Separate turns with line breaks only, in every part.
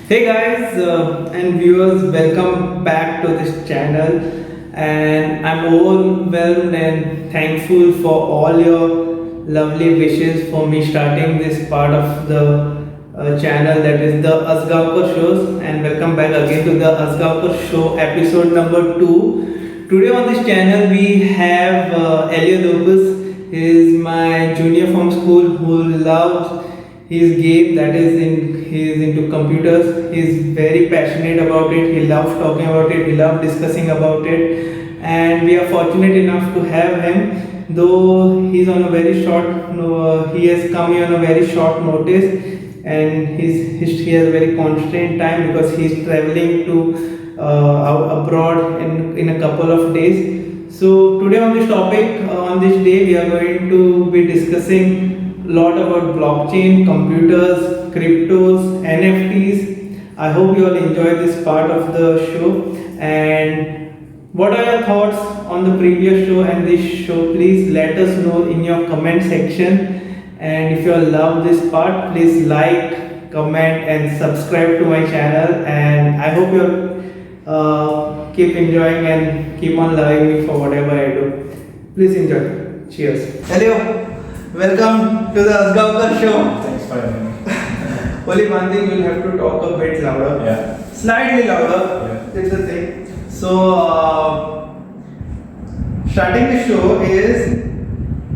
Hey guys and viewers, welcome back to this channel. And I'm overwhelmed and thankful for all your lovely wishes for me starting this part of the channel, that is the Ajgaonkar shows. And welcome back again to the Ajgaonkar show episode number 2. Today on this channel we have Elio Lopes. He is my junior from school who loves his game, that is he is into computers. He is very passionate about it. He loves talking about it. He loves discussing about it, and we are fortunate enough to have him. Though he's on a very short, no, he has come here on a very short notice, and he has a very constrained time because he's traveling to abroad in a couple of days. So today on this topic, on this day, we are going to be discussing lot about blockchain, computers, cryptos, NFTs. I hope you all enjoy this part of the show. And what are your thoughts on the previous show and this show? Please let us know in your comment section. And if you all love this part, please like, comment, and subscribe to my channel. And I hope you keep enjoying and keep on loving me for whatever I do. Please enjoy. Cheers. Hello. Welcome to the Ajgaonkar show.
Thanks for having me.
Only one thing, you'll have to talk a bit louder.
Yeah.
Slightly louder.
Yeah.
That's the thing. So, starting the show is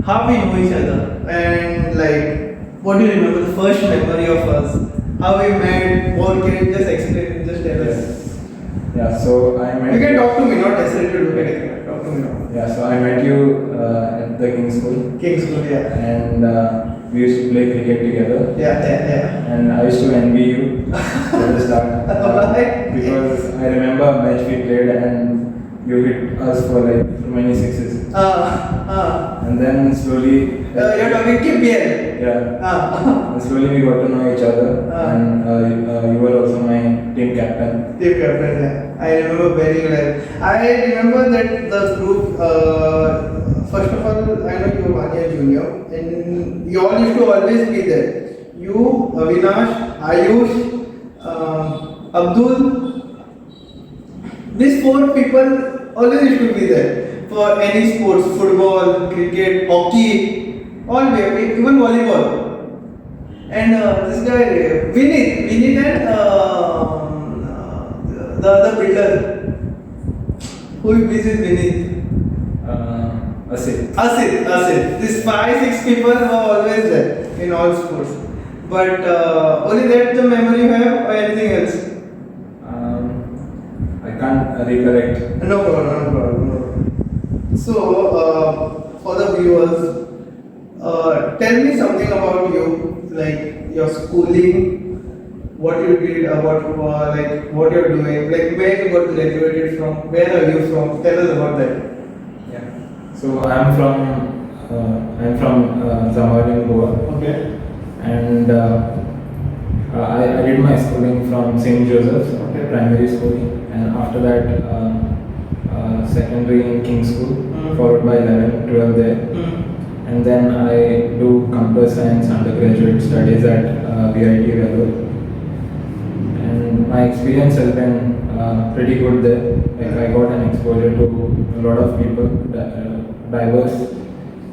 how we know each other. And like, what do you remember the first memory of us? How we met? What can you just explain? Just tell us.
Yeah, so I met
You can talk to me, not necessarily to look at it. Talk to me now.
Yeah, so I met you at the King's School.
King's School, yeah.
And we used to play cricket together.
Yeah.
And I used to envy you at the start.
Why?
Because I remember a match we played and you hit us for like so many sixes. And then slowly.
You're talking KPL.
Yeah. And slowly we got to know each other. And you were also my team captain.
Team captain, yeah. I remember very well. I remember that the group, first of all, I know you were 1 year junior, and you all used to always be there. You, Avinash, Ayush, Abdul, these 4 people always used to be there for any sports, football, cricket, hockey, all there, even volleyball. And this guy, Vinit and the other builder, who is Vinit? Asit. These 5-6 people were always there in all sports. But only that the memory you have or anything else?
I can't recollect.
No problem. So, for the viewers, tell me something about you, like your schooling, what you did, what you're doing, like where you got graduated from, where are you from? Tell us about that.
Yeah. So I'm from Zamwar in Goa.
Okay.
And I did my schooling from St. Joseph's primary school, and after that secondary in King's School, followed by 11, 12 there. And then I do computer science undergraduate studies at VIT Vellore. And my experience has been pretty good there. Like I got an exposure to a lot of people, diverse,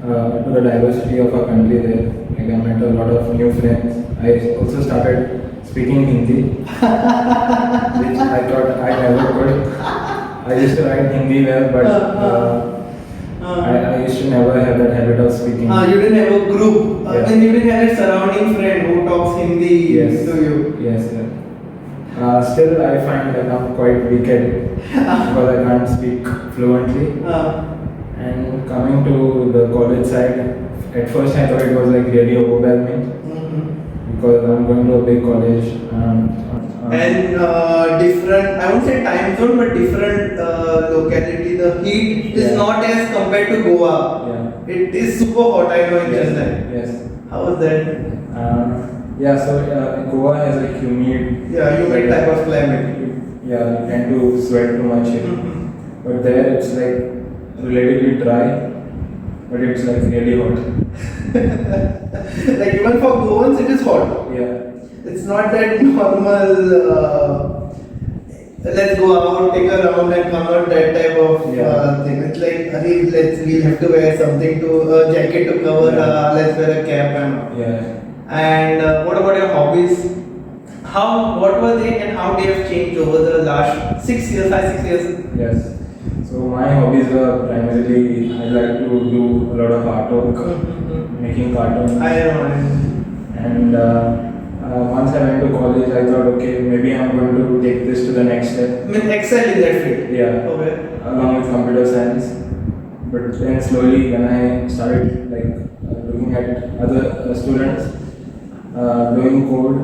to the diversity of our country there. Like I met a lot of new friends. I also started speaking Hindi, which I thought I never could. I used to write Hindi well, but I used to never have that habit of speaking.
You didn't have a group, and you didn't have a surrounding friend who talks Hindi to you.
Yes. Still, I find that I'm quite weak at it because I can't speak fluently. And coming to the college side, at first I thought it was like really overwhelming because I'm going to a big college.
And different, I won't say time zone, but different locality. The heat is not as compared to Goa.
Yeah.
It is super hot, I know in Chennai.
Yes.
How was that?
So Goa has a humid
type of climate.
Yeah, you tend to sweat too much here. But there it's like relatively dry, but it's like really hot.
Like even for Goans it is hot.
Yeah.
It's not that normal. Let's go out, take a round, and come out. That type of thing. It's like, we'll have to wear something to a jacket to cover. Let's wear a cap and all. And what about your hobbies? What were they, and how they have changed over the last 6 years, 5, 6 years?
Yes. So my hobbies were primarily I like to do a lot of artwork, making cartoons.
I know.
And once I went to college, I thought, okay, maybe I'm going to take this to the next step.
I mean, excel in that field.
Yeah.
Okay.
Along with computer science. But then slowly, when I started looking at other students doing code,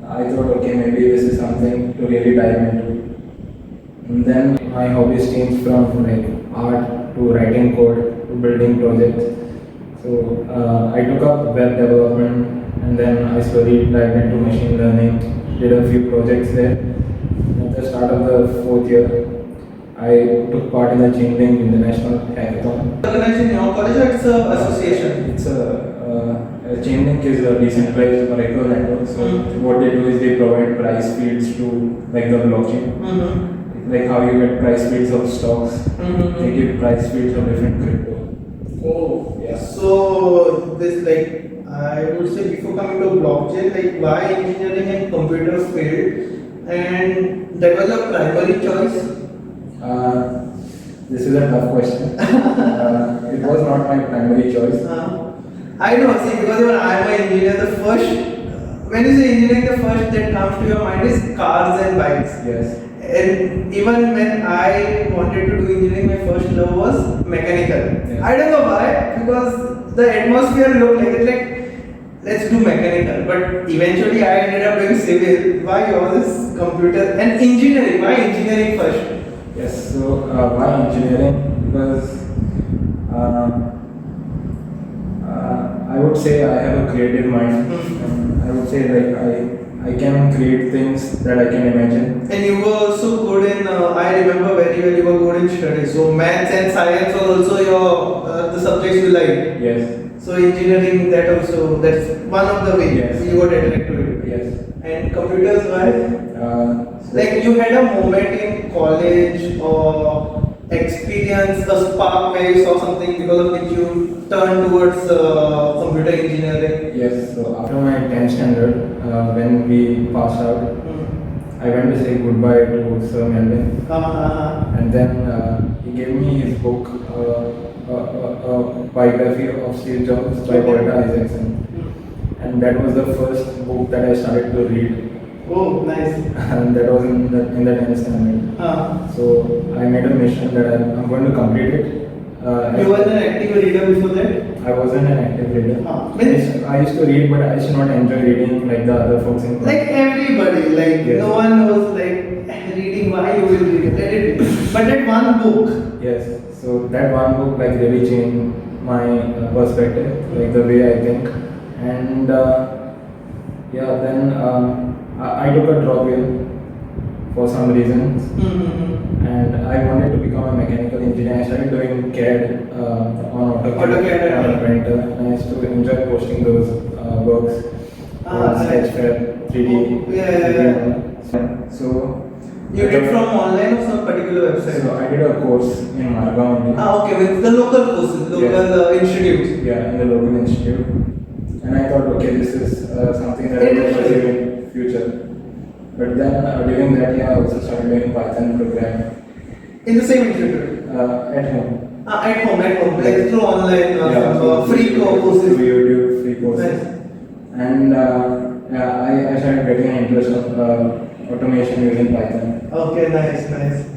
I thought, okay, maybe this is something to really dive into. And then my hobbies changed from art to writing code to building projects. So I took up web development, and then I slowly dived into machine learning, did a few projects there. At the start of the 4th year, I took part in the Chainlink International Hackathon.
Organized in your college, or it's a association?
It's Chainlink is a decentralized Oracle network. So what they do is they provide price feeds to the blockchain. Like how you get price feeds of stocks, they give price feeds of different crypto.
Oh, yeah. So this, I would say, before coming to blockchain, why engineering and computer field, and that was a primary choice?
This is a tough question. It was not my primary choice.
I know, see, because when I'm an engineer, when you say engineering, the first that comes to your mind is cars and bikes.
Yes.
And even when I wanted to do engineering, my first love was mechanical.
Yeah.
I don't know why, because the atmosphere looked let's do mechanical. But eventually I ended up doing civil. Why all this computer and engineering? Why engineering first?
Yes, so why engineering? Because I would say I have a creative mind. I would say I can create things that I can imagine.
And you were also good in, I remember very well, you were good in studies. So maths and science was also the subjects you liked.
Yes.
So engineering, that's one of the ways you got attracted to it.
Yes.
And computers, why? You had a moment in college or experience, a spark where you saw something because of which you turned towards computer engineering.
Yes, so after my 10th standard, when we passed out, I went to say goodbye to Sir Melvin. And then he gave me his book, biography of Steve Jobs by Walter Isaacson. And that was the first book that I started to read.
Oh, nice.
And that was in the 10th standard. So I made a mission that I'm going to complete it.
You were an active reader before that?
I wasn't an active reader. I used to read, but I used to not enjoy reading like the other folks in class.
Everybody, no one knows reading, why you will read it. Let it be. But that one book.
Yes. So that one book really changed my perspective, the way I think. And then I took a drop year for some reasons. And I wanted to become a mechanical engineer. I started doing CAD on AutoCAD on a printer, and I used to enjoy posting those works on Sketchfab, 3D. So
you did from online or some particular website?
So I did a course in Ajgaonkar.
Okay, with the local courses, local institutes.
Yeah, in the local institute. And I thought, okay, this is something that I will pursue in future. But then during that year, I also started doing Python programming.
In the same institute?
At home.
At home. Through online free courses.
Through YouTube, free courses.
Nice.
And I started getting an interest of automation using Python.
Okay, nice.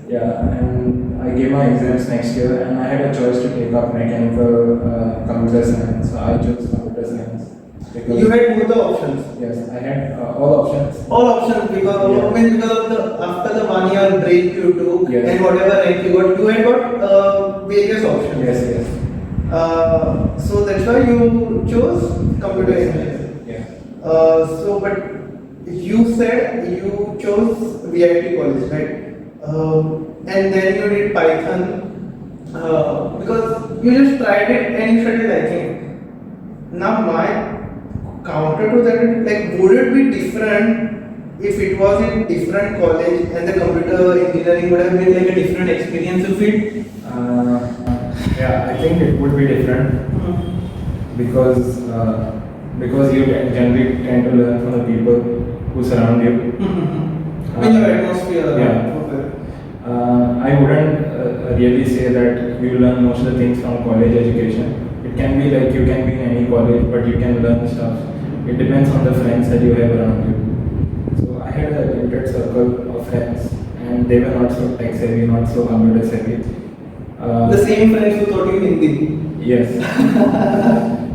Yeah, and I gave my exams next year, and I had a choice to take up mechanical computer science. So I chose computer science.
You had both the options?
Yes, I had all options.
All options because of after the 1 year break you took and whatever rank you had got various options.
Yes.
So that's why you chose computer engineering.
Yeah.
But you said you chose VIT college, right? And then you did Python because you just tried it and you started liking it. Now my counter to that, like would it be different if it was in different college and the computer engineering would have been like a different experience of it?
Yeah, I think it would be different because you generally tend to learn from the people who surround you.
In your atmosphere.
Yeah.
Okay.
I wouldn't really say that you learn most of the things from college education. It can be like you can be in any college, but you can learn stuff. It depends on the friends that you have around you. So I had a limited circle of friends, and they were not so tech savvy, not so computer savvy.
The same friends who taught you Hindi.
Yes.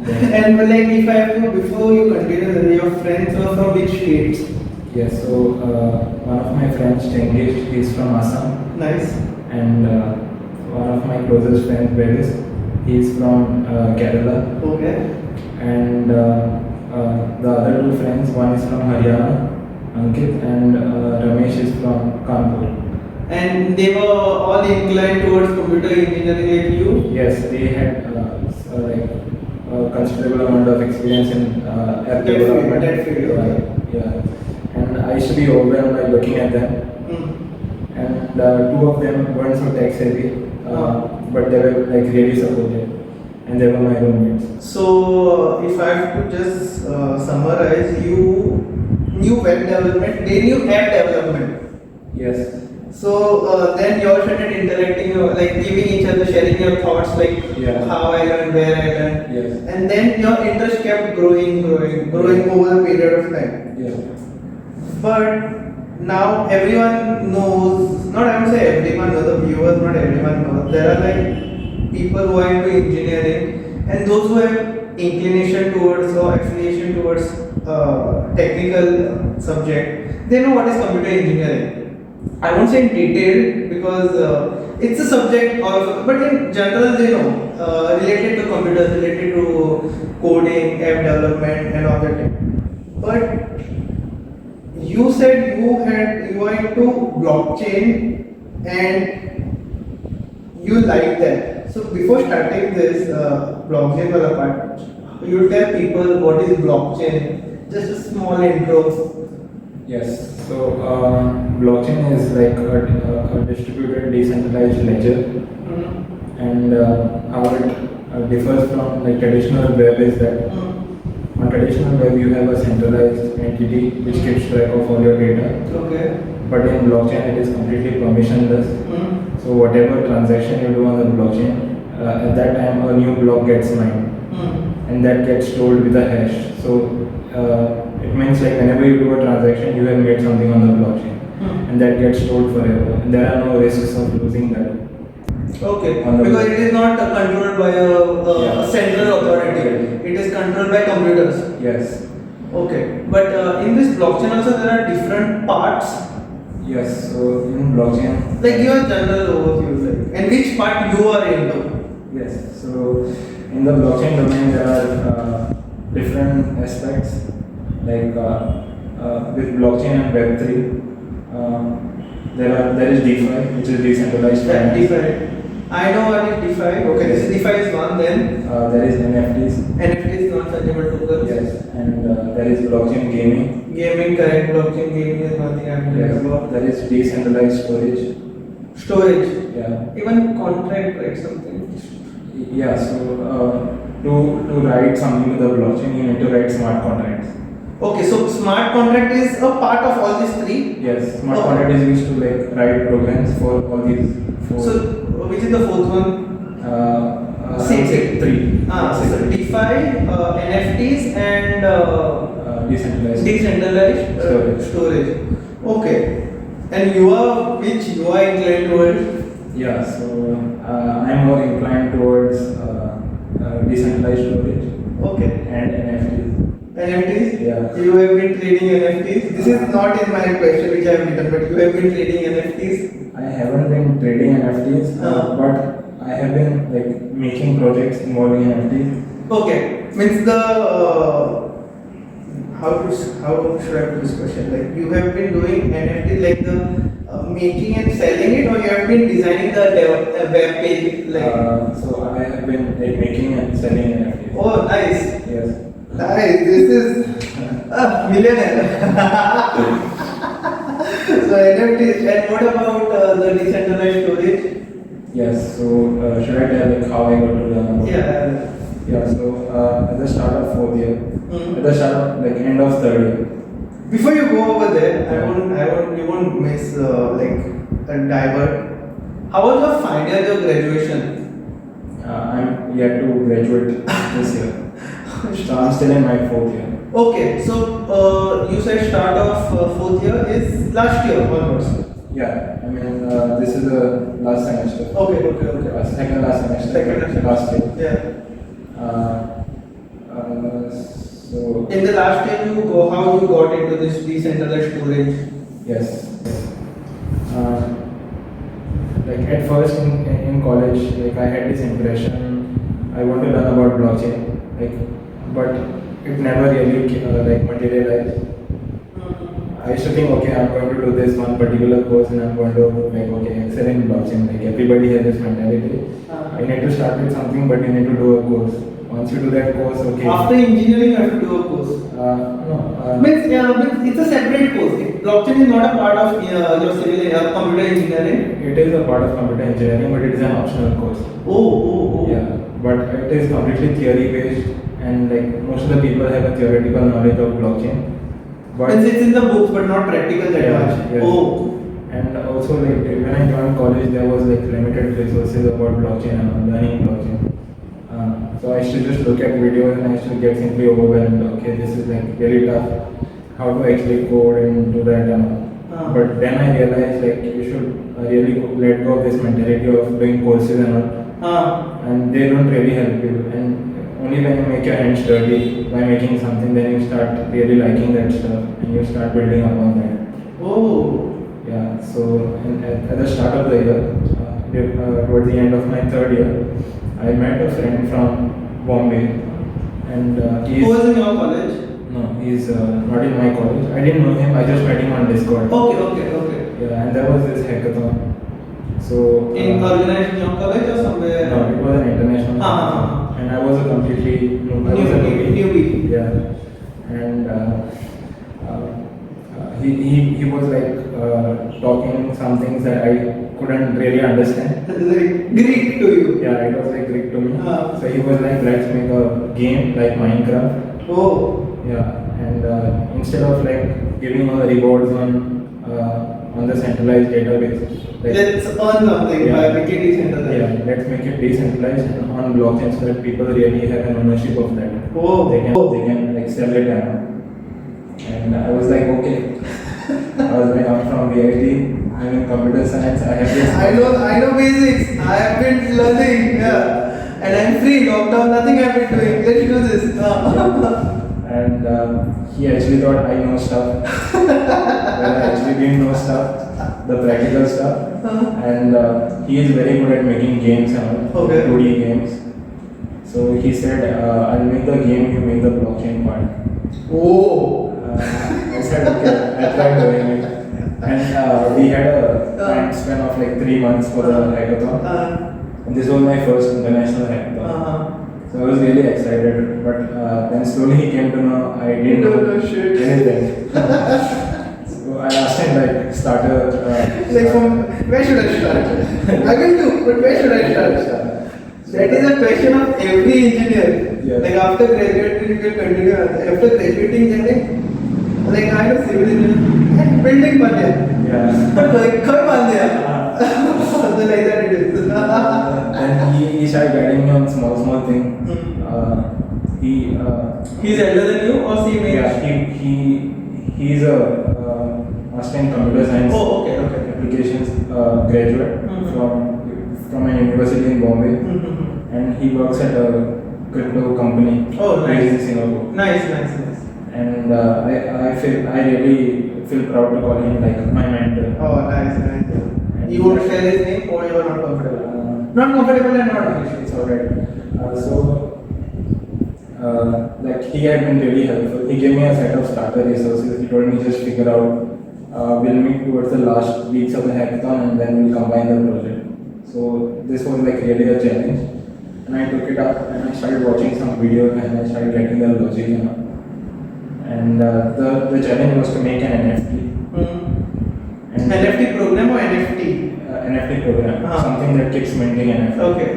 And like if I have to, before you continue, your friends were from which states?
Yes, so one of my friends, Chengiz, he's from Assam,
Nice.
and one of my closest friends, Belis, he's from Kerala,
Okay.
and the other two friends, one is from Haryana, Ankit, and Ramesh is from Kanpur.
And they were all inclined towards computer engineering like you?
Yes, they had like a considerable amount of experience in app development.
That field, okay.
Yeah. And I used to be overwhelmed by looking at them. And two of them weren't so tech savvy, but they were like really supportive, and they were my roommates.
So, if I have to just summarize, you knew web development, they knew app development.
Yes.
So then you all started interacting, like giving each other, sharing your thoughts, like how I learned, where I learned.
Yes.
And then your interest kept growing over a period of time.
Yeah.
But now everyone knows, not I would say everyone knows, the viewers, not everyone knows. There are like people who are into engineering and those who have inclination towards or affiliation towards technical subject, they know what is computer engineering. I won't say in detail because it's a subject also, but in general they know related to computers, related to coding, app development, and all that. But you said you were into blockchain and you like that. So before starting this blockchain wala part, you tell people what is blockchain. Just a small intro.
Yes. So blockchain is like a distributed, decentralized ledger, and how it differs from like traditional web is that on traditional web you have a centralized entity which keeps track of all your data.
Okay.
But in blockchain it is completely permissionless. So whatever transaction you do on the blockchain, at that time a new block gets mined, and that gets stored with a hash. So it means like whenever you do a transaction, you have made something on the blockchain, and that gets stored forever, and there are no risks of losing that.
Okay, because it is not controlled by a central authority. It is controlled by computers.
Yes.
Okay, but in this blockchain also there are different parts.
Yes. So in blockchain,
like your general overview, like, and which part you are into.
Yes. So in the blockchain domain, there are different aspects. Like with blockchain and Web3, there is DeFi, which is decentralized finance.
DeFi. I know what is DeFi. Okay, this DeFi is one. Then
there is NFTs.
NFT is not fungible tokens.
Yes, and there is blockchain gaming.
Gaming, correct. Blockchain gaming is nothing I'm hearing about.
There is decentralized storage.
Storage.
Yeah.
Even contract, right? Something.
Yeah. So to write something to the blockchain, you need to write smart contracts.
Okay, so smart contract is a part of all these three?
Yes, smart contract is used to like write programs for all these four.
So, which is the fourth one?
Three.
So DeFi, NFTs and decentralized storage. Okay. And which you are inclined towards?
Yeah, so I'm more inclined towards decentralized storage.
Okay.
And NFTs.
NFTs?
Yeah.
You have been trading NFTs? This is not in my question which I have written, but you have been trading NFTs?
I haven't been trading NFTs, but I have been like making projects involving NFTs.
Okay. Means the how should I put this question? Like you have been doing NFT like the making and selling it, or you have been designing the web page? Like
so I have been like making and selling NFTs.
oh, nice.
Yes.
Nice. This is a millionaire. So NFTs. And what about the decentralized storage?
Yes, so should I tell like how I got to learn about it?
Yeah.
Yeah, so at the start of fourth year,
Mhm.
at the start of like end of third year.
Before you go over there,
Yeah.
you won't miss a divert. How was your final year of graduation?
I'm yet to graduate this year. So I'm still in my fourth year.
Okay, so you said start of fourth year is last year onwards.
Yeah, I mean this is the last semester.
Okay.
Second last semester.
Second
Last year.
Yeah.
So
In the last year, how you got into this decentralized storage?
yes. Uh, like at first in college, like I had this impression I want to learn about blockchain, like, but it never really like materialized. I used to think, okay, I'm going to do this one particular course and I'm going to like, okay, excel in blockchain. Like everybody has this mentality. You need to start with something, but you need to do a course. Once you do that course, okay.
After engineering, you have to do a course.
No.
Means it's a separate course. Blockchain is not a part of your civil computer engineering.
It is a part of computer engineering, but it is an optional course.
Oh.
Yeah, but it is completely theory based, and like most of the people have a theoretical knowledge of blockchain. But
Means it's in the books, but not practical that much.
Yes.
Oh.
And also like when I joined college, there was like limited resources about blockchain and learning blockchain. So I used to just look at videos and I used to get simply overwhelmed. Okay, this is like really tough. How to actually code and do that and all. But then I realized like you should really let go of this mentality of doing courses and all. And they don't really help you. And only when you make your hands dirty by making something, then you start really liking that stuff and you start building upon that.
Oh.
Yeah, so at the start of the year, towards the end of my third year, I met a friend from Bombay, and
Who was in your college?
no, he's not in my college. I didn't know him. I just met him on Discord.
Okay.
Yeah, and there was this hackathon. So
Organized in your college or somewhere?
no, it was an international hackathon, and I was a completely
newbie.
Yeah, and he was like talking some things that I couldn't really understand.
Like Greek to you.
Yeah, it was like Greek to me. So he was like, let's make a game like Minecraft.
Oh.
Yeah, and instead of like giving all the rewards on the centralized database, like,
Let's earn something by making it decentralized.
Yeah, let's make it decentralized and on blockchain so that people really have an ownership of that.
Oh.
They can like sell it and I was like, okay. I was like, I'm from VIT. I'm in computer science. I have this.
I know basics. I have been learning. Yeah. And I'm free. Lockdown, nothing I've been doing. Let's do this.
And he actually thought I know stuff. Well, I actually didn't know stuff, the practical stuff. And he is very good at making games and all,
Okay.
2D games. So he said, I'll make the game, you make the blockchain part.
Oh.
I said, okay, I tried doing it. And we had a time span of like 3 months for the hackathon. And this was my first international hackathon. So I was really excited. But then slowly he came to know I didn't know anything. So I asked him like,
Where should I start? I will do, but where should I start? That is a question of every engineer.
Yeah.
Like after graduating, you can continue. After graduating, like I know civil engineer, building bun diya.
Yeah.
But like ghar ban diya. Something like that it is.
And he started guiding me on small things.
He's elder than you or same age?
Yeah, he's a master in computer science.
Oh, okay.
Applications graduate from a university in Bombay, and he works at a crypto company.
Oh, nice.
Based in Singapore.
Nice.
And I really feel proud to call him like my mentor.
Oh, nice. You want to share his name or you are not comfortable? Not comfortable and not
It's alright. Like he had been really helpful. He gave me a set of starter resources. He told me just figure out. We'll meet towards the last weeks of the hackathon and then we'll combine the project. So this was like really a challenge. and I took it up and I started watching some videos and I started getting the logic and all. And the challenge was to make an NFT. And
NFT program or NFT?
NFT program, something that keeps minting NFT.
Okay.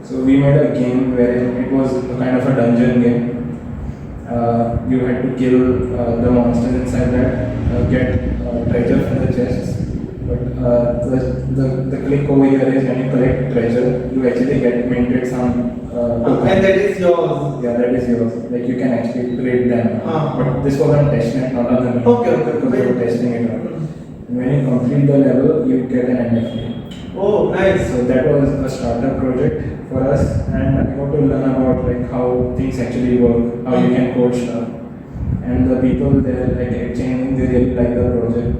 So we made a game where it was kind of a dungeon game. You had to kill the monsters inside that, get treasure from the chests. But the click over here is when you collect treasure, you actually get minted some tokens.
And that is yours.
Yeah, that is yours. Like you can actually trade them. But this was on testnet, not on the main.
Okay.
Because we were testing it out. And when you complete the level, you get an NFT.
Oh, nice.
So that was a starter project for us, and I got to learn about like how things actually work, how you can code stuff, and the people there like exchanging, they really like the project.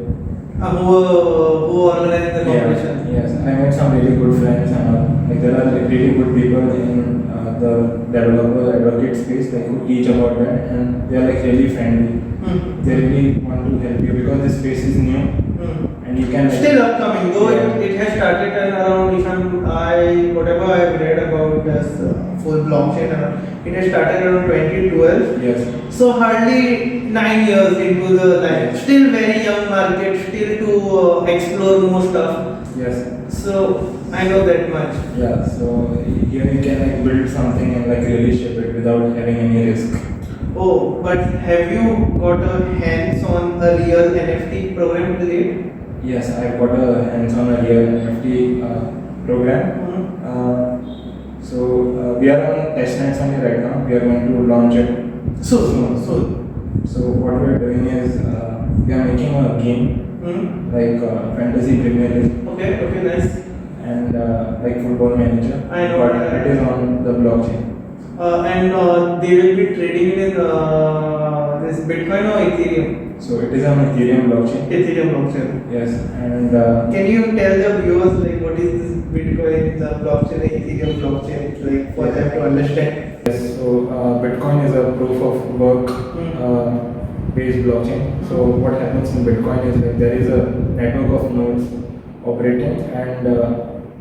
Who organized the competition?
Yes, I met some really good friends and all. Like there are like, really good people in the developer advocate space like who teach about that, and they are like really friendly. They really want to help you because this space is new. And you can
still upcoming, though it has started around, whatever I've read about this full blockchain, it has started around 2012.
Yes.
So hardly 9 years into the life. Still very young market, still to explore more stuff.
Yes.
So I know that much.
Yeah. So here you can like build something and like really shape it without having any risk.
Oh, but have you got a hands on a real NFT program to date?
Yes, I've got a hands-on a real NFT program. So we are on testnets only right now. We are going to launch it soon. So what we are doing is we are making a game like Fantasy Premier League.
Okay, nice.
And like Football Manager.
I know.
But it is on the blockchain.
And they will be trading it in this Bitcoin or Ethereum?
So it is on Ethereum blockchain.
Ethereum blockchain.
Yes, and
can you tell the viewers like what is this Bitcoin, the blockchain, and Ethereum blockchain, like for them to understand?
Yes, so Bitcoin is a proof of work based blockchain. So what happens in Bitcoin is like there is a network of nodes operating, and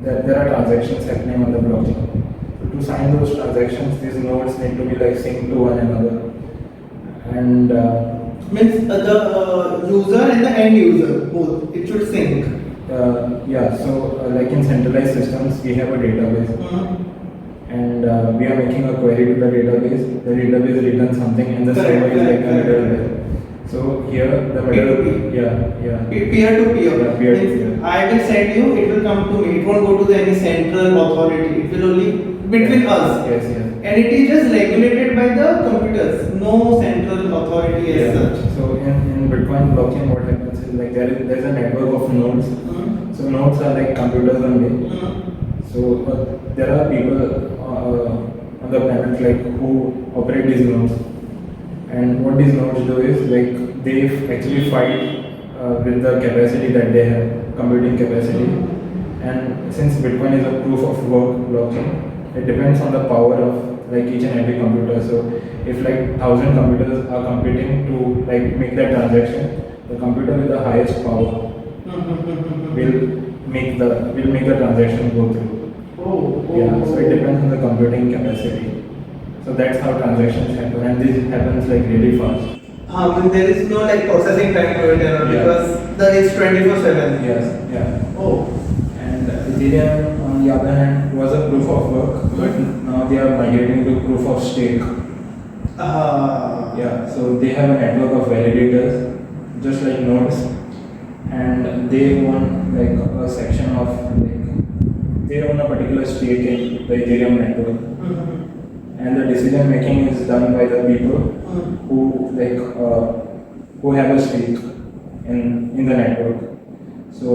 there are transactions happening on the blockchain. So to sign those transactions, these nodes need to be like synced to one another, and
means the user and the end user both it should sync.
Yeah, so like in centralized systems, we have a database, and we are making a query to the database. The database returns something, and the server is like a middleware. So here the middle, yeah,
peer to peer.
Yeah, peer to peer.
I will send you, it will come to me. It won't go to any central authority. It will only between us.
Yes.
And it is just regulated by the computers, no central authority as such.
So in Bitcoin blockchain, what happens is like there's a network of nodes. So nodes are like computers only. So there are people on the planet like who operate these nodes. And what these nodes do is like they actually fight with the capacity that they have, computing capacity. And since Bitcoin is a proof of work blockchain, it depends on the power of like each and every computer. So if like 1,000 computers are competing to like make that transaction, the computer with the highest power will make the transaction go through. Yeah, so it depends on the computing capacity. So that's how transactions happen, and this happens like really fast.
There is no like processing time to it because it's 24/7.
Yes, yeah.
Oh.
And Ethereum, on the other hand, was a proof of work, but now they are migrating to proof of stake. Yeah, so they have a network of validators, just like nodes, and they own like a section of they own a particular stake in the Ethereum network. And the decision making is done by the people who have a stake in the network. So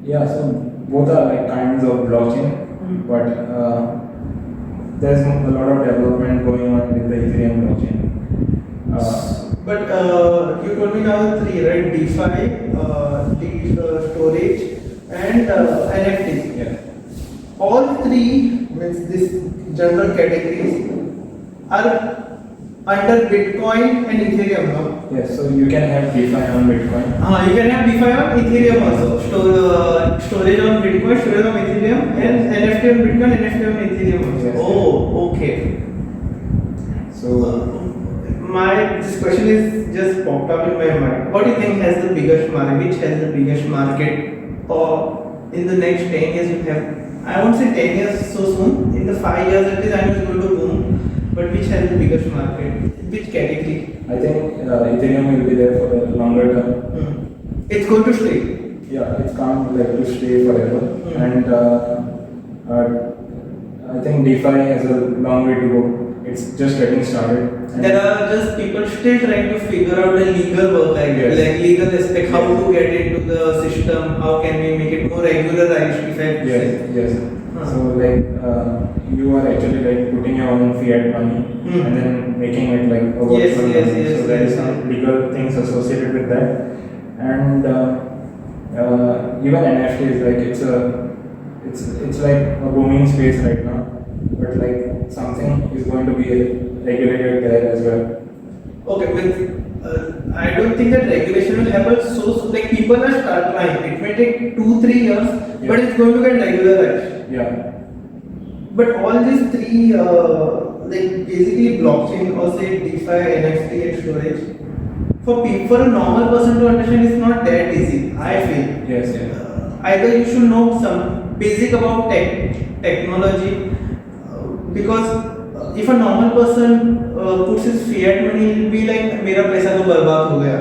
so both are like kinds of blockchain, but there's a lot of development going on with the Ethereum blockchain.
But you told me now three, right? DeFi, storage, and NFTs.
Yeah.
All three means this general categories are under Bitcoin and Ethereum now.
Yes, so you can have DeFi on Bitcoin.
You can have DeFi on Ethereum also. Storage on Bitcoin, storage on Ethereum, and NFT on Bitcoin the biggest market? Which has the biggest market? Or in the next 10 years you have, I won't say 10 years so soon, in the 5 years at least I know it's going to boom, but which has the biggest market? Which category?
I think Ethereum will be there for a longer term.
It's going to stay.
Yeah, it's can't like to stay forever. And I think DeFi has a long way to go. It's just getting started. And
There are just people still trying to figure out the legal work, I guess,
Yes.
like legal aspect, how to get into the system, how can we make it more regularized, if I have to say.
Yes. So like you are actually like putting your own fiat money and then making it like a
Yes,
virtual
yes,
money.
yes,
So there is
yes.
some legal things associated with that, and even NFTs like it's like a booming space right now, but like something is going to be regulated there as well.
Okay, I don't think that regulation will happen so like people are start trying. It may take 2-3 years, but it's going to get regularized.
Yeah.
But all these three, like basically blockchain or say DeFi, NFT and storage, for a normal person to understand it's not that easy, I feel.
Yes.
Either you should know some basic about technology, because if a normal person puts his fiat money, he'll be like, मेरा पैसा तो बर्बाद हो गया.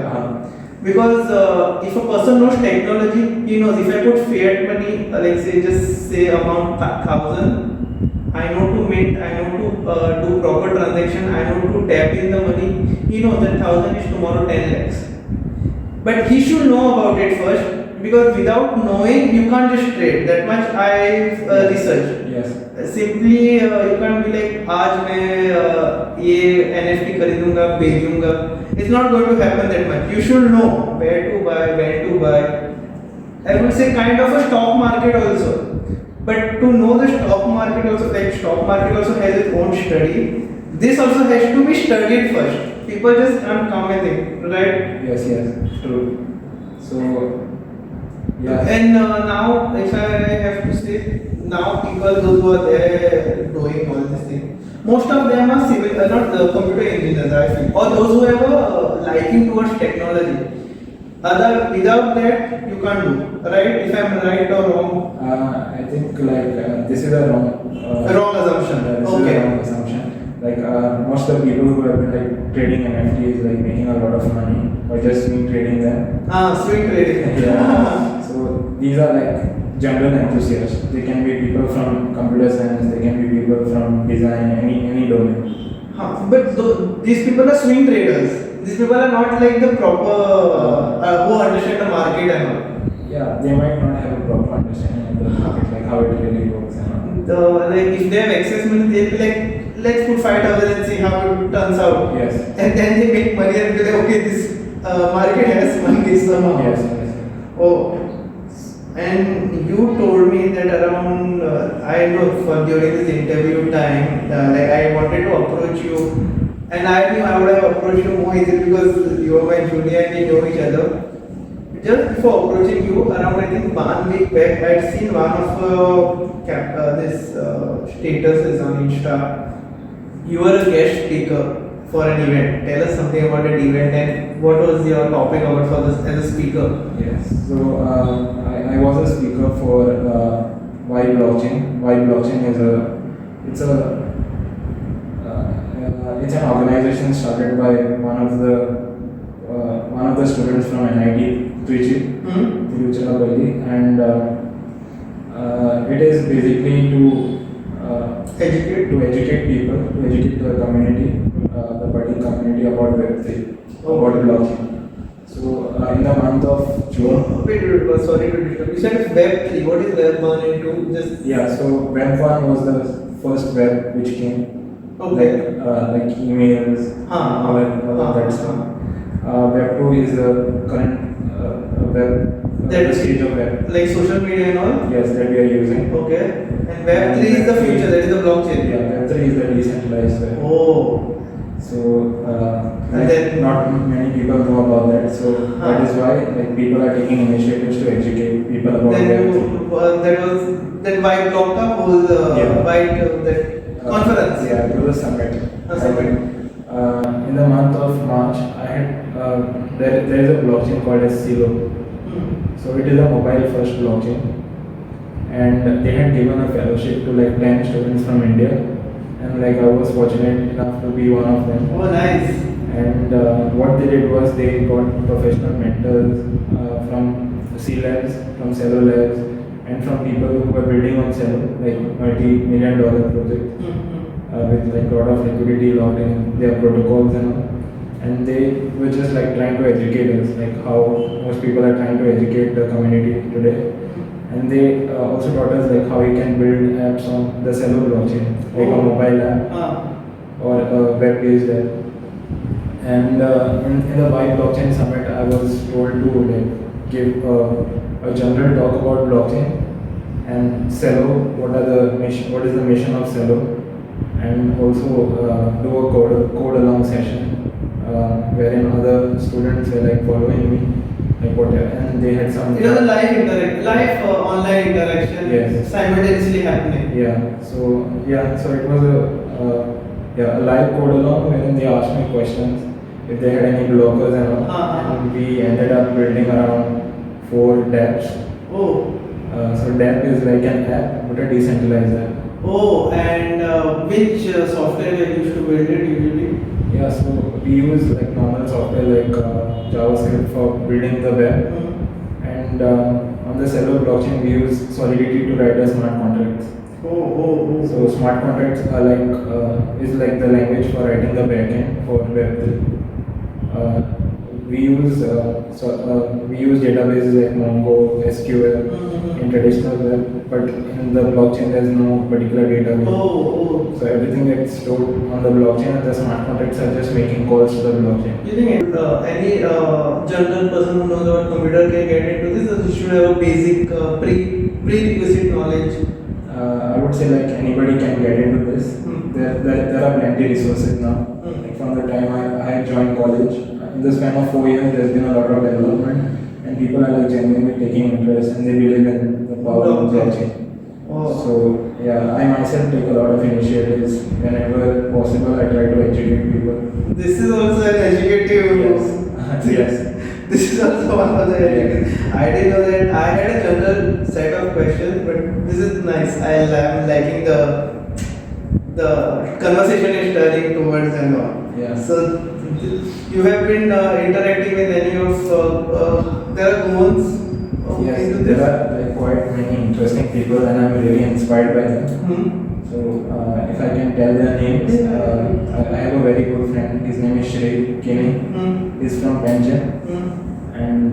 Because if a person knows technology, he knows if I put fiat money, like say just say amount 1,000, I know to mint, I know to do proper transaction, I know to tap in the money. He knows that 1,000 is tomorrow 10 lakhs. But he should know about it first, because without knowing, you can't just trade. That much I've researched.
Yes.
Simply you can't be like, आज मैं ये NFT खरीदूंगा, बेचूंगा. It's not going to happen that much. You should know where to buy, when to buy. I would say kind of a stock market also. But to know the stock market also, like stock market also has its own study. This also has to be studied first. People just can't come and think, right?
Yes, true. So, yeah.
And now, if I have to say, now people those who are there doing all this thing, most of them are civil, not computer engineers, I feel, or those who have a liking towards technology. Without that, you can't do, right? If I'm right or wrong.
I think like this is a wrong
Assumption.
This
Okay.
is a wrong assumption. Like most of the people who have been like trading NFTs, like making a lot of money, or just swing trading them.
Swing trading.
Yeah. So these are like general enthusiasts. They can be people from computer science. They can be people from design, any domain.
But these people are swing traders. These people are not like the proper who understand the market and all.
Yeah, they might not have a proper understanding of the market, like how it really works and all.
Like if they have excess money, they'll be like, let's put 5,000 and see how it turns out.
Yes.
And then they make money and be like, okay, this market has money somehow.
Yes.
Oh, and you told me that around, I know for during this interview time, like I wanted to approach you, and I knew I would have approached you more easily because you are my junior and we know each other. Just before approaching you, around I think 1 week back, I had seen one of this statuses on Insta. You were a guest speaker for an event. Tell us something about that event and what was your topic about for this as a speaker.
Yes. So I was a speaker for Why Blockchain. Why Blockchain is it's an organization started by one of the students from NIT Trichy, Tiruchirappalli, and it is basically to educate people, to educate the community, the budding community about Web3, about blockchain. So in the month of June.
Wait, sorry to disturb. You said it's Web3. What is Web 1 and 2? Just
Yeah. So Web 1 was the first web which came.
Okay.
Like emails, all that stuff. Web 2 is the current web, the stage of web.
Like social media and all?
Yes, that we are using.
Okay. And Web 3 is the future, that is the blockchain.
Yeah, Web 3 is the decentralized web.
Oh.
So,
And then-
not many people know about that. So that is why like people are taking initiatives to educate people about
Then
Web 3.
then why block the whole
Yeah.
that conference?
Yeah, it was a summit.
A summit.
In the month of March, I had there is a blockchain called as Zero. So it is a mobile first blockchain, and they had given a fellowship to like 10 students from India, and like I was fortunate enough to be one of them.
Oh, nice.
And what they did was they got professional mentors from C labs, from Cello labs, and from people who were building on Cello, like multi-million-dollar projects with like a lot of liquidity locked in their protocols and all. And they were just like trying to educate us, like how most people are trying to educate the community today. And they also taught us like how you can build apps on the Cello blockchain, like a mobile app or a web-based app. And in the Vibe Blockchain Summit, I was told to like give a general talk about blockchain and Cello. What is the mission of Cello? And also do a code along session wherein other students were like following me, like whatever, and they had some.
It was a live online interaction.
Yes.
Simultaneously happening.
Yeah. So it was a live code along wherein they asked me questions if they had any blockers and all, and we ended up building around 4 dApps.
Oh.
So dApp is like an app, but a decentralized app.
Oh, and which software you used to build it usually?
Yeah, so we use like normal software like JavaScript for building the web, and on the Cello blockchain we use Solidity to write the smart contracts. So smart contracts are like is like the language for writing the backend for Web3. We use databases like Mongo, SQL in traditional web, but in the blockchain there's no particular database. So everything gets stored on the blockchain, and the smart contracts are just making calls to the blockchain.
You think any general person who knows about computer can get into this, or you should have a basic prerequisite knowledge?
I would say like anybody can get into this. There are plenty resources now. Like from the time I joined college, in the span of 4 years, there's been a lot of development, and people are like genuinely taking interest, and they believe in the power of blockchain. So yeah, I myself take a lot of initiatives. Whenever possible, I try to educate people.
This is also an educative.
Yes. Yes.
This is also one of the educative. I didn't know that. I had a general set of questions, but this is nice. I'm liking the conversation is turning towards and all.
Yeah.
So you have been interacting with any of their goals?
Yes, there are like quite many interesting people, and I'm really inspired by them. So if I can tell their names, I have a very good friend. His name is Shri Kini. He's from binge, and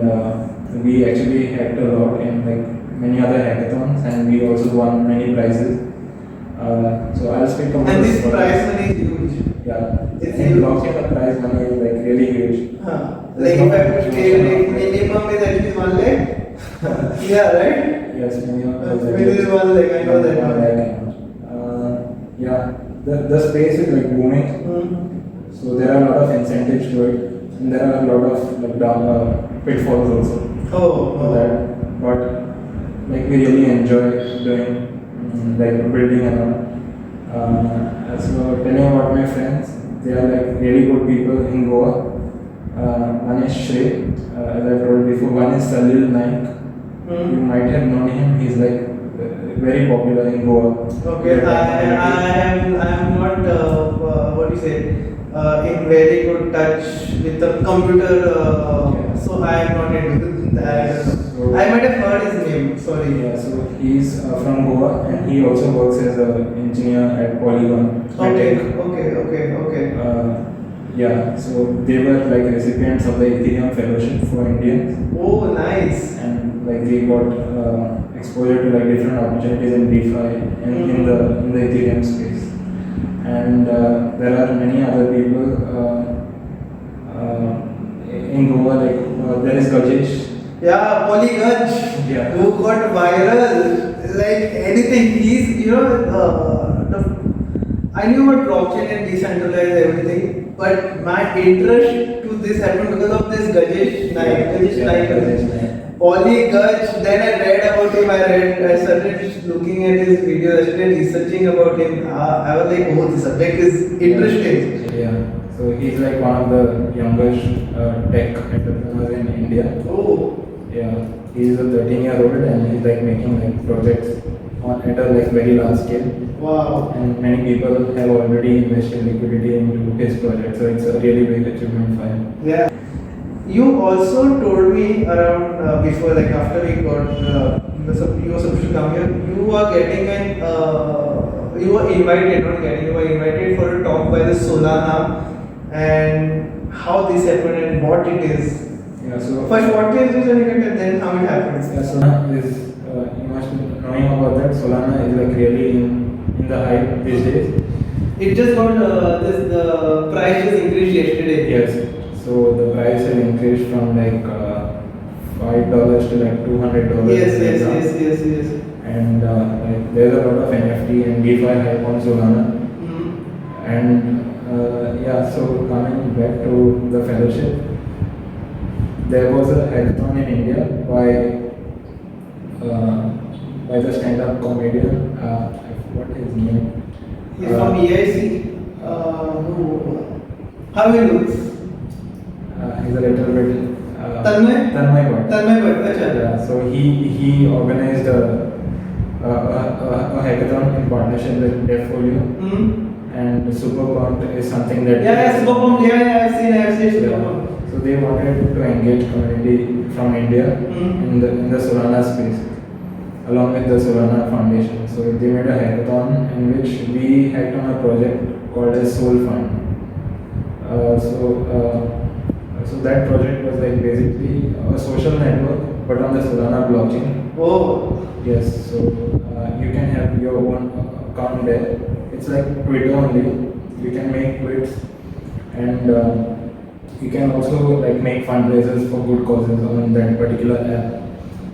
we actually hacked a lot in like many other hackathons, and we also won many prizes. So I'll speak about.
And this prize money is huge.
Yeah,
It's
in
huge.
blockchain the prize money is like really huge.
Like if I have to stay, like minimum is at least 1 lakh. Yeah, right?
Yes, minimum is
Maybe this is 1 lakh, I know that.
1 lakh. Yeah, the space is like booming. So there are a lot of incentives to it, and there are a lot of like pitfalls also. That, but like we really enjoy doing like building and all. So telling about my friends, they are like really good people in Goa. One is Shrey, as I told before. One is Salil Naik. You might have known him. He's like very popular in Goa.
Okay, I am not what do you say in very good touch with the computer, so I am not into that.
So,
I might have heard his name. Sorry.
Yeah, so he's from Goa, and he also works as an engineer at Polygon.
Okay.
Yeah, so they were like recipients of the Ethereum Fellowship for Indians.
Oh, nice.
And like they got exposure to like different opportunities in DeFi and in the Ethereum space. And there are many other people in Goa, like there is Gajesh.
Yeah, Polygon.
Yeah.
Who got viral like anything. He's I knew about blockchain and decentralized everything, but my interest to this happened because of this Gajesh Naik. Poly Gaj, then I read about him, I started looking at his videos, I started researching about him. I was like, oh, the subject is interesting.
Yeah. So he's like one of the youngest tech entrepreneurs in India.
Oh.
Yeah, he's a 13-year-old and he's like making like projects on at a like very large scale.
Wow.
And many people have already invested liquidity into his project, so it's a really big achievement for him.
Yeah. You also told me around before, like after we got you were supposed to come here, you are getting you were invited, not getting, you were invited for a talk by the Solana and how this happened and what it is.
Yeah, so
First, what is this and then how it happens.
yeah, Solana is you must be knowing about that. Solana is like really in the hype these days.
It just got the price just increased yesterday.
Yes. So the price has increased from like $5 to like $200.
Yes.
And like there's a lot of NFT and DeFi hype on Solana. And yeah, so coming back to the fellowship, there was a hackathon in India by the stand-up comedian. I forgot his name.
He's from EIC. How he looks?
He's a little bit.
Tanmay
Bhatt.
Acha.
Yeah, so he organized a hackathon in partnership with Devfolio. And Superpump is something that
Superpump. I've seen Superpump.
So they wanted to engage community from India in the Solana space, along with the Solana Foundation. So they made a hackathon in which we hacked on a project called as Soul Fund. So that project was like basically a social network, but on the Solana blockchain.
Oh.
Yes, so you can have your own account there. It's like Twitter only. You can make tweets, and you can also like make fundraisers for good causes on that particular app.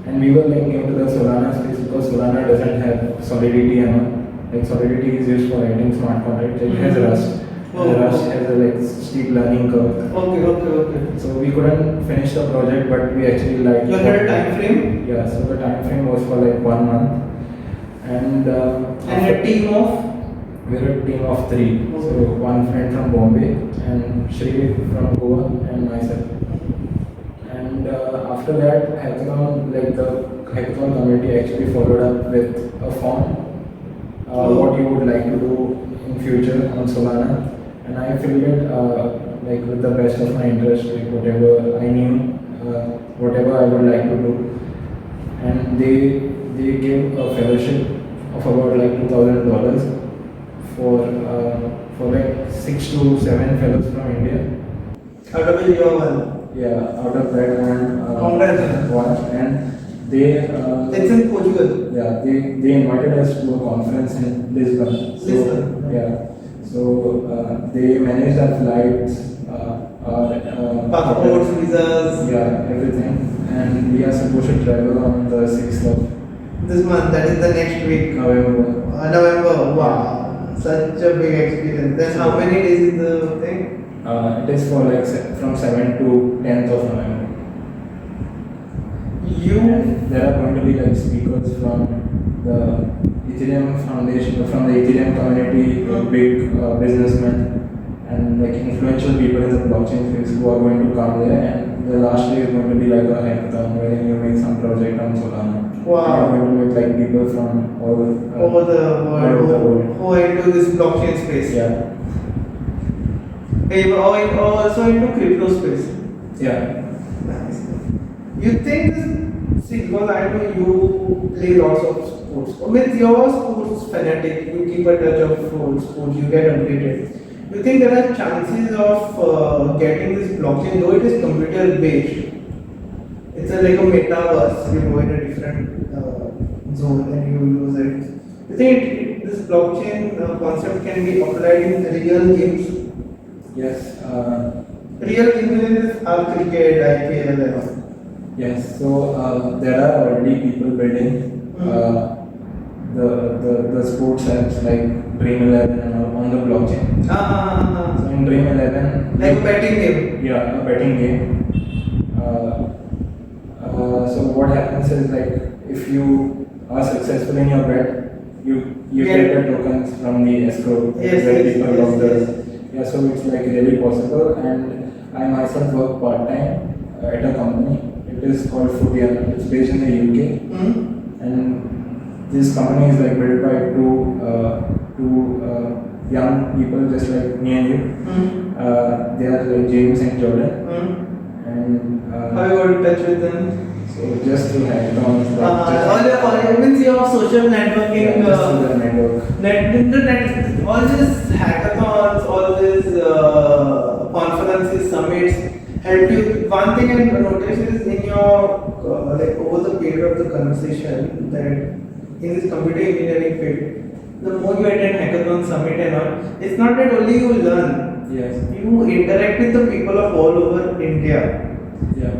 And we were like new to the Solana space because Solana doesn't have Solidity and all. Like Solidity is used for writing smart contracts. It has Rust. And Rust has a like steep learning curve.
Okay.
So we couldn't finish the project, but we actually liked.
You had a time frame?
Yeah. So the time frame was for like 1 month, and
a team of.
We were a team of 3. So one friend from Bombay and Shri from Goa and myself. And after that hackathon, like the hackathon community actually followed up with a form, what you would like to do in future on Solana. And I filled it like with the best of my interest, like whatever I knew, whatever I would like to do. And they gave a fellowship of about like $2,000 for like 6 to 7 fellows from India.
Out of it, you are one.
Yeah, out of that
Congratulations.
one, and they.
It's in Portugal.
Yeah, they invited us to a conference in Lisbon.
Lisbon.
Yeah, so they managed our flights, our
passports, visas.
Yeah, everything, and we are supposed to travel on the 6th of
this month. That is the next week.
November.
November. Wow, such a big experience. Then how many days is the thing?
It is for like from 7th to 10th of November. And there are going to be like speakers from the Ethereum Foundation, from the Ethereum community, big businessmen, and like influential people in the blockchain space who are going to come there. And the last day is going to be like a hackathon where you make some project on Solana.
Wow.
And you're going to meet like people from all
over the world who are into this blockchain space.
Yeah.
Also into crypto space.
Yeah.
Nice. You think this? See, because I know you play lots of sports. With your sports fanatic, you keep a touch of sports. You get updated. You think there are chances of getting this blockchain, though it is computer based? It's like a metaverse. You go in a different zone and you use it. You think this blockchain concept can be applied in real games?
Yes.
Real games are cricket, IPL, and all.
Yes. So there are already people building the sports apps like Dream 11 and all on the blockchain. So in Dream 11,
like a betting game.
Yeah, a betting game. So what happens is like if you are successful in your bet, you get the tokens from the escrow where people lock the Yeah, so it's like really possible, and I myself work part time at a company. It is called Footian. It's based in the UK, and this company is like built by two young people just like me and you. They are like James and Jordan, and
How you got in touch with them?
so just through hackathons, like
All means your social networking.
yeah, just through the network.
Internet, all these hackathons, all these conferences, summits help you. One thing I noticed is in your like over the period of the conversation that in this computer engineering field, the more you attend hackathon, summit and all, it's not that only you learn.
Yes.
You interact with the people of all over India.
Yeah.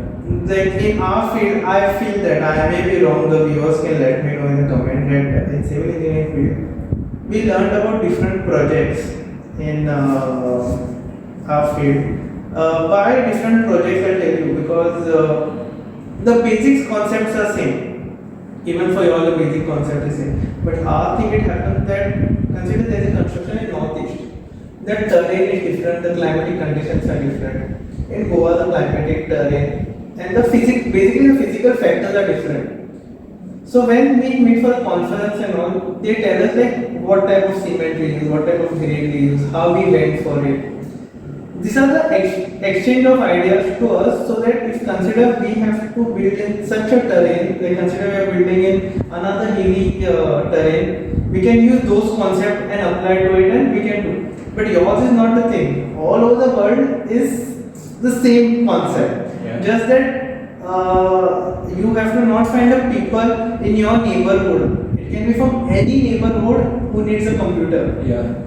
Like in our field, I feel that I may be wrong. The viewers can let me know in the comment that in civil engineering field, we learned about different projects in our field. By different projects, I'll tell you because the basics concepts are same. Even for you all, the basic concept is same. But our thing, it happens that consider there is a construction in northeast. The terrain is different. The climatic conditions are different. In Goa, the climatic terrain and the basically the physical factors are different. So when we meet for a conference and all, they tell us like what type of cement we use, what type of grade we use, how we went for it. These are the exchange of ideas to us, so that if consider we have to build in such a terrain, like consider we are building in another hilly terrain, we can use those concepts and apply to it and we can do. But yours is not the thing. All over the world is the same concept.
Yeah.
Just that you have to not find a people in your neighborhood. It can be from any neighborhood who needs a computer.
Yeah.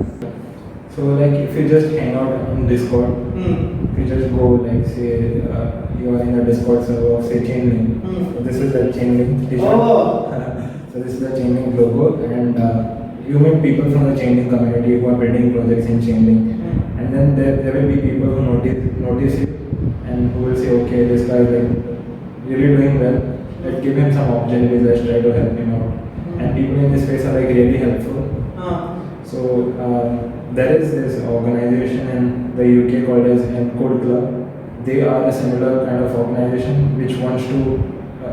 So like if you just hang out on Discord, if you just go like say you are in a Discord server of say Chainlink. So this is the Chainlink t-shirt.
Oh.
So this is the Chainlink logo, and you meet people from the Chainlink community who are building projects in Chainlink, and then there will be people who notice you and who will say, okay, this guy is like really doing well. Let's give him some opportunities. Let's try to help him out. And people in this space are like really helpful. So there is this organization in the UK called as Encode Club. They are a similar kind of organization which wants to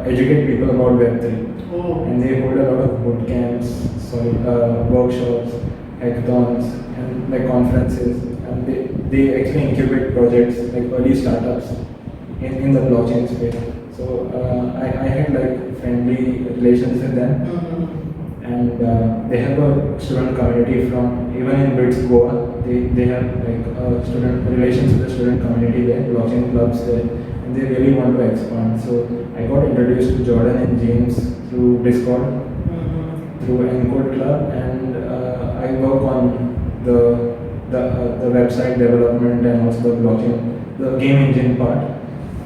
educate people about Web3.
Oh.
And they hold a lot of boot camps, workshops, hackathons, and like conferences. And they actually incubate projects like early startups in the blockchain space. So I had like friendly relations with them. And they have a student community from even in BITS Goa. They have like student relations with the student community there, blockchain clubs there, and they really want to expand. So I got introduced to Jordan and James through Discord, through Encode Club, and I work on the website development and also the blockchain, the game engine part.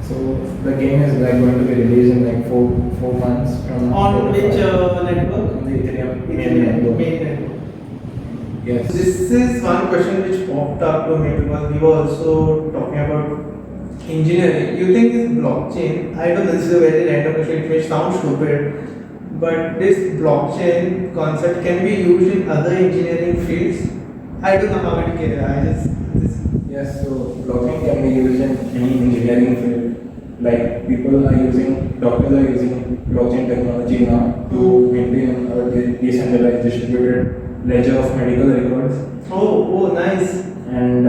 So the game is like going to be released in like four months from now.
On which network?
On the Ethereum main network. Yes.
This is one question which popped up to me because we were also talking about engineering. You think this blockchain, I know this is a very random question, it may sound stupid, but this blockchain concept can be used in other engineering fields. I don't know how it can.
Yes, so blockchain can be used in any engineering field. Like doctors are using blockchain technology now to maintain a decentralized distributed ledger of medical records.
Oh, nice.
And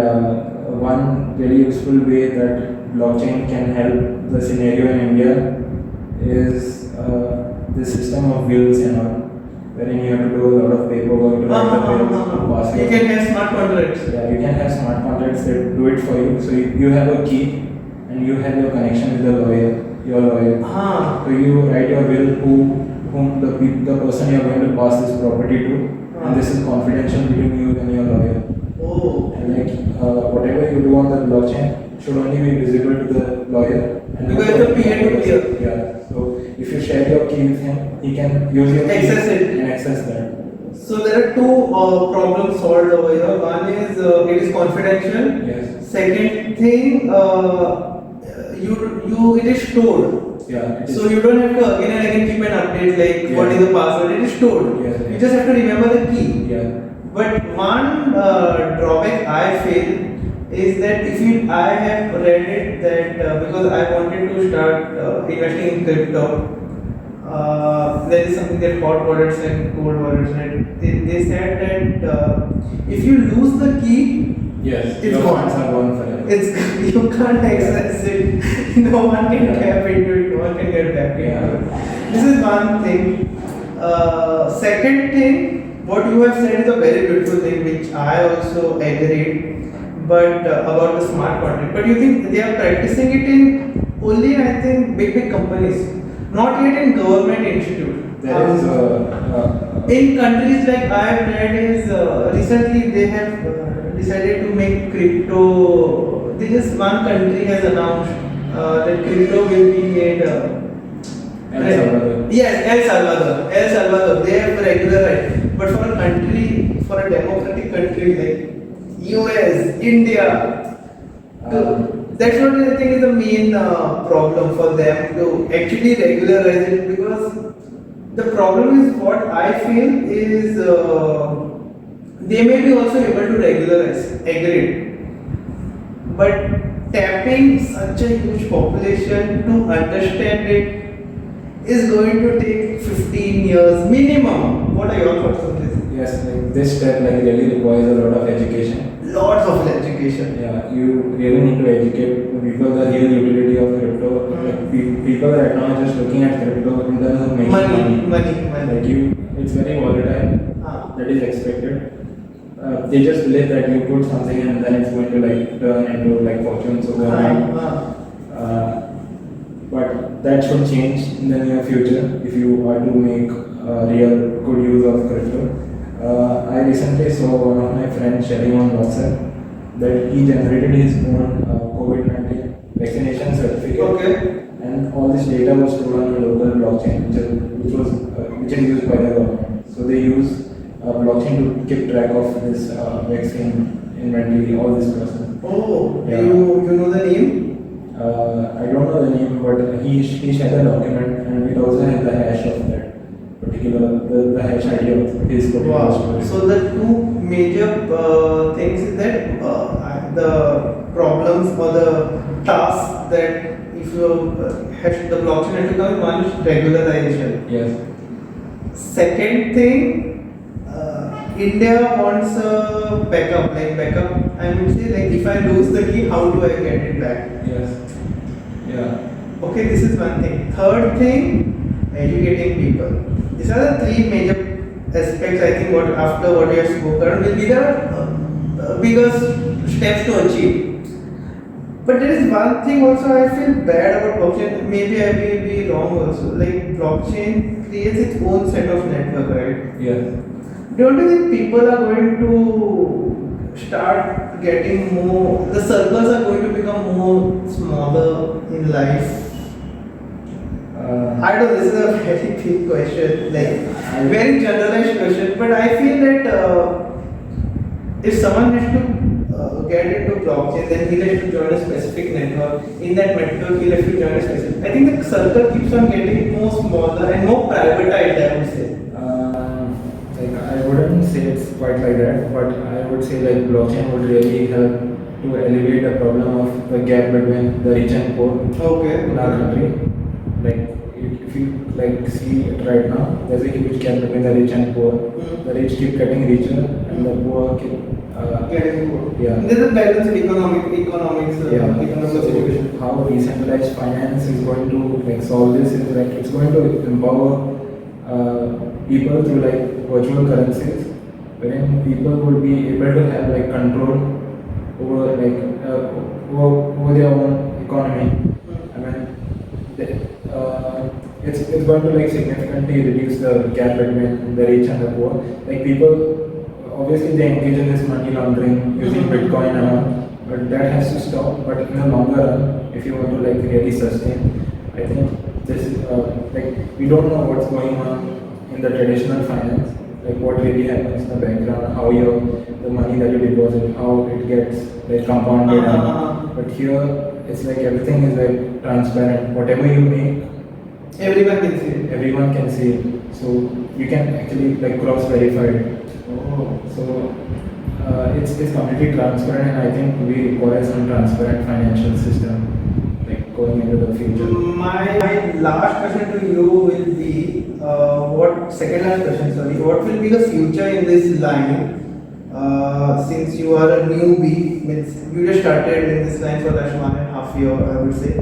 one very useful way that blockchain can help the scenario in India is the system of wills and all, wherein you have to do a lot of paperwork to write the wills.
You can have smart contracts.
Yeah, you can have smart contracts that do it for you. So you have a key and you have your connection with the lawyer, your lawyer. So you write your will whom the person you are going to pass this property to, and this is confidential between you and your lawyer.
Oh.
And like whatever you do on the blockchain should only be visible to the lawyer. And
because it's a peer-to-peer.
Yeah. So if you share your key with him, he can use your key and access that.
So there are two problems solved over here. One is it is confidential.
Yes.
Second thing, it is stored.
Yeah.
So you don't have to again and again keep an update like what is the password. It is stored.
Yes.
You just have to remember the key.
Yeah.
But one drawback I feel is that if you, I have read it that because I wanted to start investing in crypto, there is something that hot wallets and cold wallets, right? They said that if you lose the key,
Yes,
it's
your
gone.
funds are gone forever.
It's you can't access it. No one can tap into it. No one can get back into it. This is one thing. Second thing, what you have said is a very beautiful thing, which I also agree. But about the smart contract. But you think they are practicing it in only, I think, big companies, not yet in government institute.
There is
In countries like I have read is recently they have decided to make crypto. One country has announced that crypto will be made.
El Salvador.
Yes, El Salvador. El Salvador. They have regularized. But for a country, for a democratic country like US, India, that's what I think is the main problem for them to actually regularize it, because the problem is what I feel is they may be also able to regularize, agreed, but tapping such a huge population to understand it is going to take 15 years minimum. What are your thoughts on this?
Yes, like this step like really requires a lot of education.
Lots of education.
Yeah, you really need to educate people the real utility of crypto. Like people right now are just looking at crypto in terms of making money. Like it's very volatile. That is expected. They just believe that you put something and then it's going to like turn into like fortunes overnight. But that should change in the near future if you are to make real good use of crypto. I recently saw one of my friends sharing on WhatsApp that he generated his own COVID-19 vaccination certificate.
Okay.
And all this data was stored on a local blockchain, which is used by the government. So they use blockchain to keep track of this vaccine inventory, all this process.
Oh,
Yeah.
you know the name?
I don't know the name, but he shared a document and it also has the hash of that particular, the hash ID of his particular story.
So the two major things is that the problems or the tasks that if you hash the blockchain has to come, one is regularization.
Yes.
Second thing, India wants a backup. I would say, like, if I lose the key, how do I get it back?
Yes. Yeah.
Okay, this is one thing. Third thing, educating people. These are the three major aspects. I think what after what you have spoken will be the biggest steps to achieve. But there is one thing also I feel bad about blockchain. Maybe I may be wrong also. Like, blockchain creates its own set of network, right?
Yes.
Don't you think people are going to start getting more, the circles are going to become more smaller in life? I don't know, this is a very big question, like very generalized question, but I feel that if someone has to get into blockchain, then he'll have to join a specific network. In that network, he'll have to join a specific. I think the circle keeps on getting more smaller and more privatized, I would say.
I wouldn't say it's quite like that, but I would say like blockchain would really help to alleviate the problem of the gap between the rich and poor in our country. Like if you like see it right now, there's a huge gap between the rich and poor. The rich keep getting richer and the poor keep
Getting poor.
Yeah.
There's a balance in economics situation.
So how decentralized finance is going to like solve this is like it's going to empower people through like virtual currencies, wherein people would be able to have like control over like over their own economy. I mean, it's going to like significantly reduce the gap between the rich and the poor. Like people, obviously they engage in this money laundering using Bitcoin and all, but that has to stop. But in the longer run, if you want to like really sustain, I think this is like we don't know what's going on in the traditional finance, like what really happens in the background, how the money that you deposit, how it gets like compounded. But here it's like everything is like transparent. Whatever you make,
everyone can see it.
Everyone can see it. So you can actually like cross verify it.
Oh.
Oh, so it's completely transparent, and I think we require some transparent financial system, like going into the future.
My last question to you will be what second last question, sorry. What will be the future in this line? Since you are a newbie, means you just started in this line for last 1.5 year, I would say.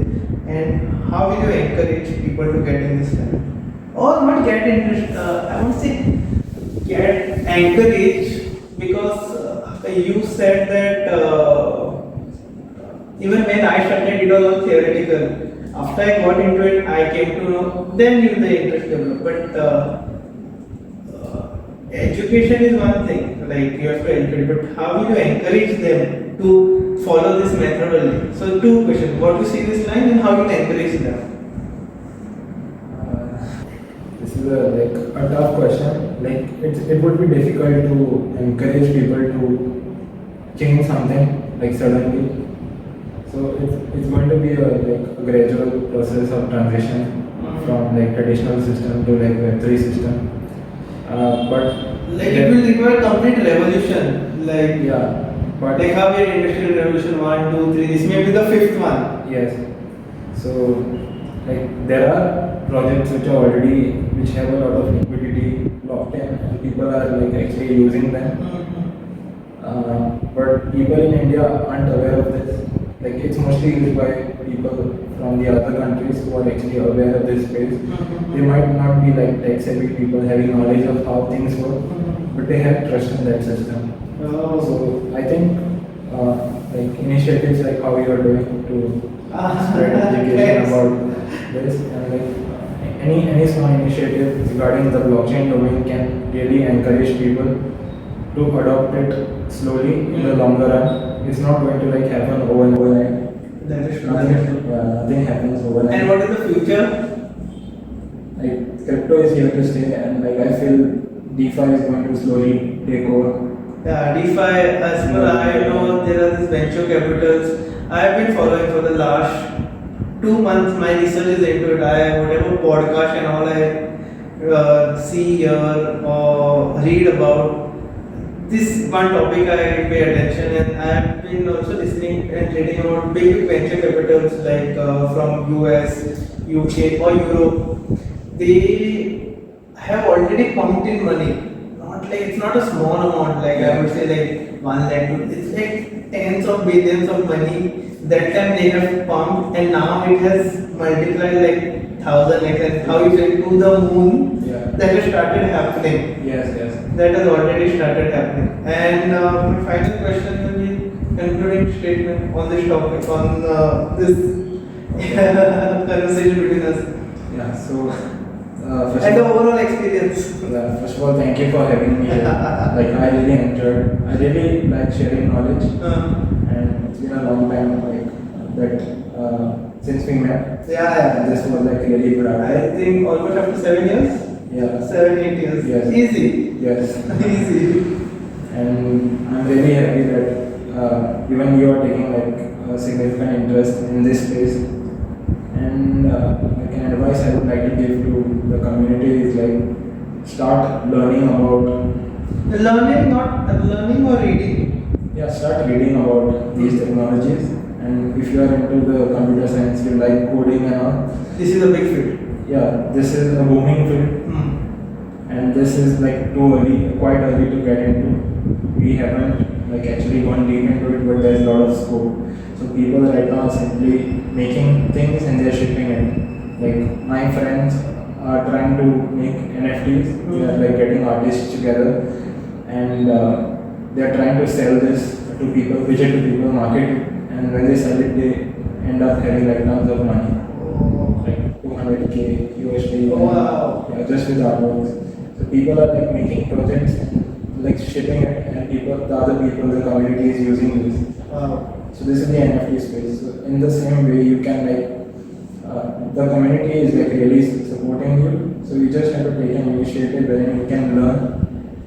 And how will you encourage people to get in this line? Or not get interest, I would say get encouraged because you said that even when I started, it was all theoretical. After I got into it, I came to know. Then you the interest developed. But education is one thing. Like you have to encourage, but how will you encourage them to follow this methodology? So two questions: what you see this line, and how you encourage them?
This is a tough question. Like it would be difficult to encourage people to change something like suddenly. So it's going to be a gradual process of transition from like traditional system to like Web3 system. But
Like it will require complete revolution. Like
yeah, but
like how we had industrial revolution 1, 2, 3. This may be the fifth one.
yes. So like there are projects which are already which have a lot of liquidity locked in, and people are like actually using them. But people in India aren't aware of this. Like it's mostly used by people from the other countries who are actually aware of this space. They might not be like tech savvy people having knowledge of how things work, but they have trust in that system.
Oh.
So I think like initiatives like how you are doing to spread education about this, and like any small initiative regarding the blockchain domain can really encourage people to adopt it slowly in the longer run. It's not going to like happen overnight.
That is true.
Nothing happens overnight.
And what is the future?
Like crypto is here to stay, and like I feel DeFi is going to slowly take over.
Yeah, DeFi, as per I know, there are these venture capitals. I have been following for the last 2 months. My research is into it. Whatever podcast and all I see, hear, or read about. This one topic I pay attention, and I have been also listening and reading about big venture capitals like from US, UK, or Europe. They have already pumped in money. Not like it's not a small amount. Like I would say, like 1 lakh. It's like tens of billions of money. That time they have pumped, and now it has multiplied like 1,000x. And how you say to the moon.
Yeah.
That has started happening.
Yes, yes.
That has already started happening. And my final question will be concluding statement on this topic, on this conversation between us.
Yeah. So
And the overall experience.
first of all, thank you for having me here. Like I really enjoyed. I really like sharing knowledge, and it's been a long time like that since we met.
Yeah.
And this was like really good.
I think almost after 7 years.
Yeah.
7, 8 years.
Yes.
Easy.
Yes.
Easy.
And I'm really happy that even you are taking like a significant interest in this space. And like an advice I would like to give to the community is like start learning about.
Learning, not learning or reading.
Yeah, start reading about these technologies. And if you are into the computer science, you like coding and all.
This is a big field.
Yeah, this is a booming field. And this is like too early, quite early to get into. We haven't like actually gone deep into it, but there's a lot of scope. So people right now are simply making things and they're shipping it. Like my friends are trying to make NFTs. They are like getting artists together, and they're trying to sell this to people, pitch it to people, market it, and when they sell it, they end up having like tons of money, like 200k USD.
Wow.
Yeah, just with artworks. So people are like making projects and like shipping it, and the other people, the community is using this.
Wow.
So this is the NFT space. So in the same way, you can like the community is like really supporting you. So you just have to take an initiative wherein you can learn,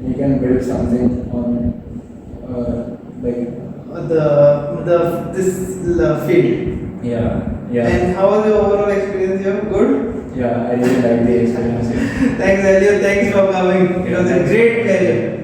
you can build something on like
this field.
yeah, yeah.
And how was the overall experience here? Good?
Yeah, I really like the experience here.
Thanks, Elio. Thanks for coming. It was a great pleasure.